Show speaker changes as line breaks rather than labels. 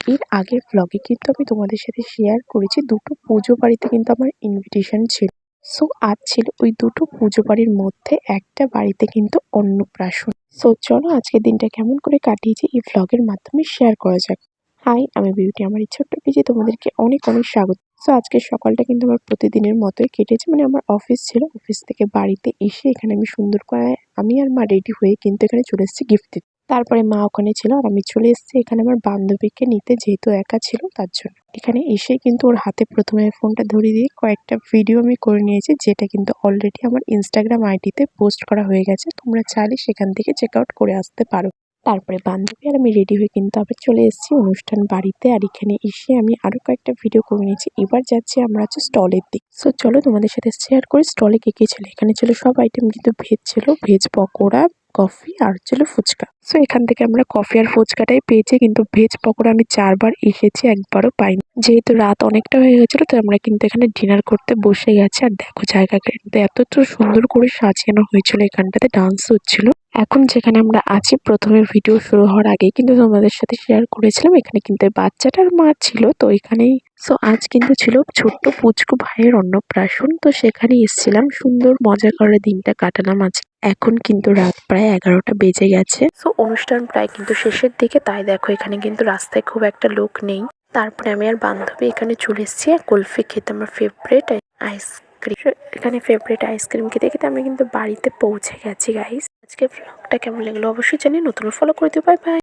এর আগের ভ্লগে কিন্তু আমি তোমাদের সাথে শেয়ার করেছি দুটো পুজো বাড়িতে কিন্তু আমার ইনভিটেশন ছিল। সো আজ ছিল ওই দুটো পুজো বাড়ির মধ্যে একটা বাড়িতে কিন্তু অন্নপ্রাশন। সো চলো আজকের দিনটা কেমন করে কাটিয়েছি এই ভ্লগের মাধ্যমে শেয়ার করা যাক। হাই, আমি বিউটি। আমার এই ছোট্ট পেজে তোমাদেরকে অনেক অনেক স্বাগত। সো আজকের সকালটা কিন্তু আমার প্রতিদিনের মতোই কেটেছে। মানে আমার অফিস ছিল, অফিস থেকে বাড়িতে এসে এখানে আমি সুন্দর করে আমি আর মা রেডি হয়ে কিন্তু এখানে চলে এসেছি গিফট দিতে। তারপরে মা ওখানে ছিল আর আমি চলে এসেছি এখানে আমার বান্ধবীকে নিতে, যেহেতু একা ছিল তার জন্য। এখানে এসে কিন্তু ওর হাতে প্রথমে ফোনটা ধরিয়ে দিয়ে কয়েকটা ভিডিও আমি করে নিয়েছি, যেটা কিন্তু অলরেডি আমার ইনস্টাগ্রাম আইডিতে পোস্ট করা হয়ে গেছে। তোমরা চাইলে সেখান থেকে চেক আউট করে আসতে পারো। তারপরে বান্ধবী আর আমি রেডি হয়ে কিন্তু আবার চলে এসেছি অনুষ্ঠান বাড়িতে। আর এখানে এসে আমি আরো কয়েকটা ভিডিও করে নিয়েছি। এবার যাচ্ছি আমরা হচ্ছে স্টলের দিক। সো চলো তোমাদের সাথে শেয়ার করি স্টলে কে কে ছিল। এখানে ছিল সব আইটেম কিন্তু ভেজ ছিল, ভেজ পকোড়া, কফি আর ছিল ফুচকা। সো এখান থেকে আমরা কফি আর ফুচকাটাই পেয়েছি, কিন্তু ভেজ পকোড়া আমি 4বার এসেছি, একবারও পাইনি। যেহেতু রাত অনেকটা হয়ে গেছিল তো আমরা কিন্তু এখানে ডিনার করতে বসে গেছি। আর দেখো জায়গাটা কিন্তু এত সুন্দর করে সাজানো হয়েছিল, এখানটাতে ডান্স হচ্ছিল। এখন যেখানে আমরা আছি, প্রথমে ভিডিও শুরু হওয়ার আগেই কিন্তু তোমাদের সাথে শেয়ার করেছিলাম এখানে কিন্তু বাচ্চাটার মা ছিল, তো এখানেই। সো আজ কিন্তু ছিল ছোট্ট পুচকু ভাইয়ের অন্নপ্রাশন, তো সেখানে এসেছিলাম, সুন্দর মজা করে দিনটা কাটালাম আজ। এখন কিন্তু রাত প্রায় 11টা বেজে গেছে। সো অনুষ্ঠান প্রায় কিন্তু শেষের দিকে, তাই দেখো এখানে কিন্তু রাস্তায় খুব একটা লোক নেই। তারপরে আমি আর বান্ধবী এখানে চলে এসেছি কুলফি খেতে, আমার ফেভারিট আইসক্রিম। এখানে ফেভারিট আইসক্রিম খেতে খেতে আমি কিন্তু বাড়িতে পৌঁছে গেছি গাইস। আজকে ব্লগটা কেমন লাগলো অবশ্যই জানিয়ে, নতুন ফলো করে দিও। Bye bye.